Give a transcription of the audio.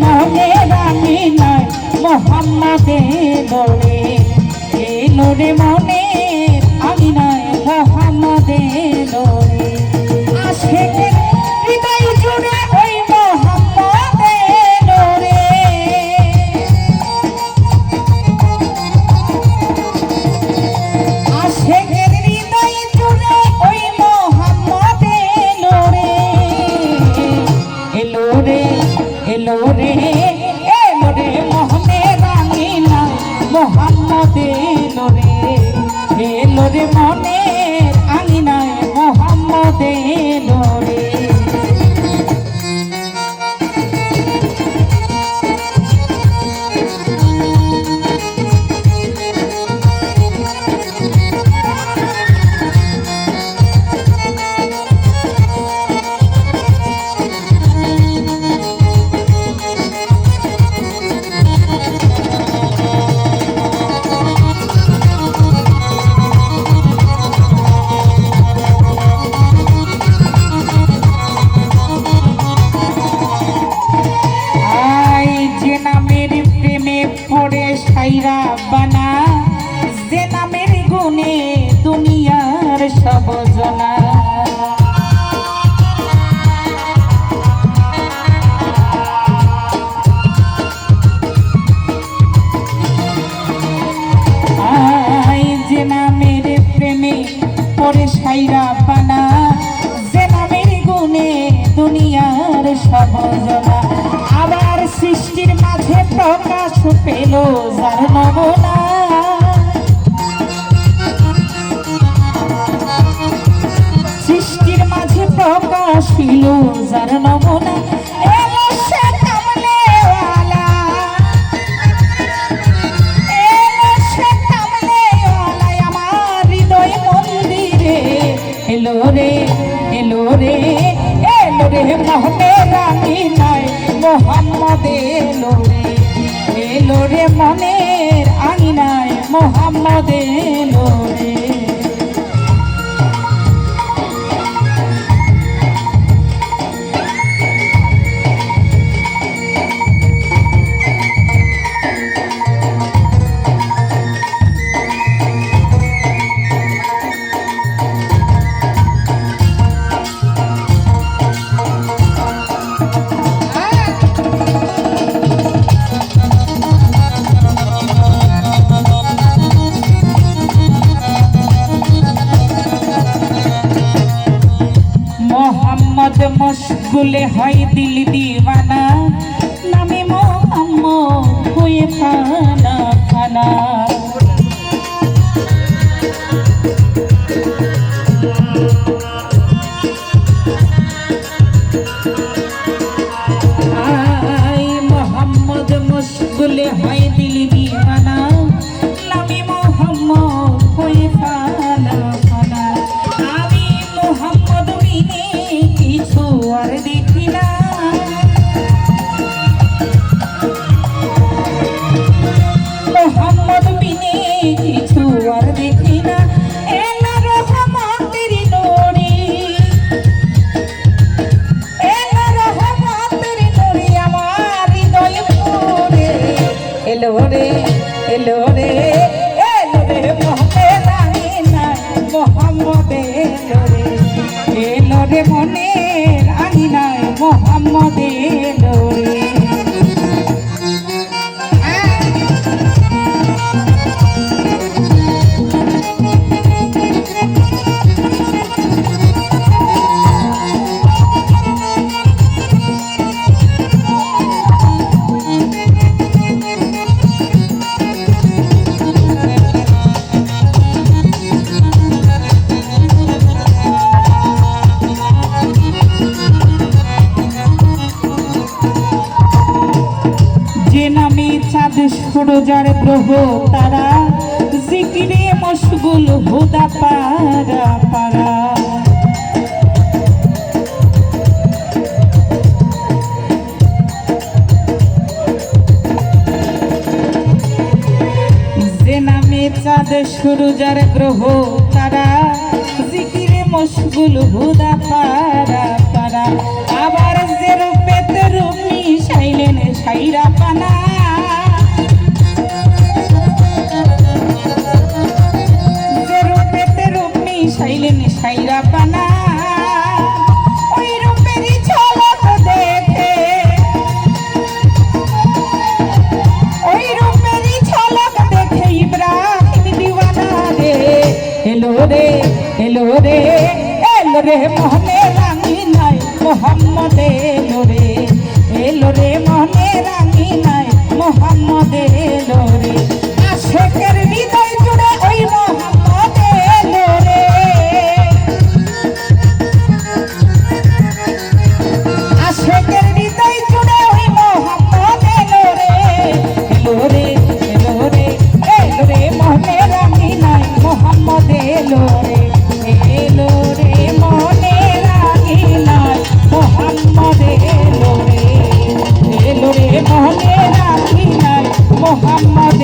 মনে রাখি নাই মোহাম্মদে দরে এলো রে মনে আমি নাই মোহাম্মদে দরে আশিকের হৃদয় জুড়ে ওই মোহাম্মদে দরে আশিকের হৃদয় জুড়ে ওই মোহাম্মদে দরে এলো রে মোহনে রাঙি নাই মোহাম্মদে লোরে এলো রে মনে আঙি নাই মোহাম্মদে লোরে সাইরা বানা যে নামের গুণে দুনিয়ার সব জনা যে নামের প্রেমে পড়ে সাইরা বানা যে নামের গুণে দুনিয়ার সব জনা আবার সৃষ্টির মাঝে প্রকাশ পেল যার নমুনা সৃষ্টির মাঝে প্রকাশ পেল যার নমুনা আমার হৃদয় মন্দিরে এলো রে মোহনে রাঙি নাই মোহাম্মদে এলো রে মনের আঙিনায় মোহাম্মদে লোরে মশগুলে হয় দিল দিওয়ানা নামে মোহাম্মদ হয়ে ফানা ফানা মোহাম্মদ মশগুলে হয় দিল দিওয়ানা নামে মোহাম্মদ হয়ে ফানা ফানা আমি মোহাম্মদ বিনে কিছু আর দেখি না মোহাম্মদ বিনে কিছু আর দেখি না এলো রহমতের নূরে আমার হৃদয় পুরে এলো রে মোহনে রাঙি নাই মোহাম্মদে এলো রে মনের আঙিনায় মোহাম্মদে লোরে সূরজার গ্রহ তারা জিকিরে মশগুল হুদা পারা পারা। যে নামে চাঁদ সূরজার গ্রহ তারা জিকিরে মশগুল হুদা পারা পারা। আবার যে রূপেতে রূপ মিশাইলেন সাইরা পানা, যে রূপেতে রূপ মিশাইলেন সাইরা পানা, ওই রূপেরই ঝলক দেখে, ওই রূপেরই ঝলক দেখে ইব্রাহিম দিওয়ানা রে। এলো রে এলো রে এলো রে মোহনে রাঙি নাই মোহাম্মদ এলো রে, এলো রে মোহনে রাঙি নাই মোহাম্মদ এলো রে। আশেকের হৃদয় জুড়ে ওই মোহাম্মদ এলো রে, আশেকের হৃদয় জুড়ে ওই মোহাম্মদ এলো রে। এলো রে এলো রে এলো রে মোহনে রাঙি নাই মোহাম্মদ এলো রে, এলো রে মোহনে রাঙি নাই মোহাম্মদ এলো রে, এলো রে মোহনে রাঙি নাই মোহাম্মদ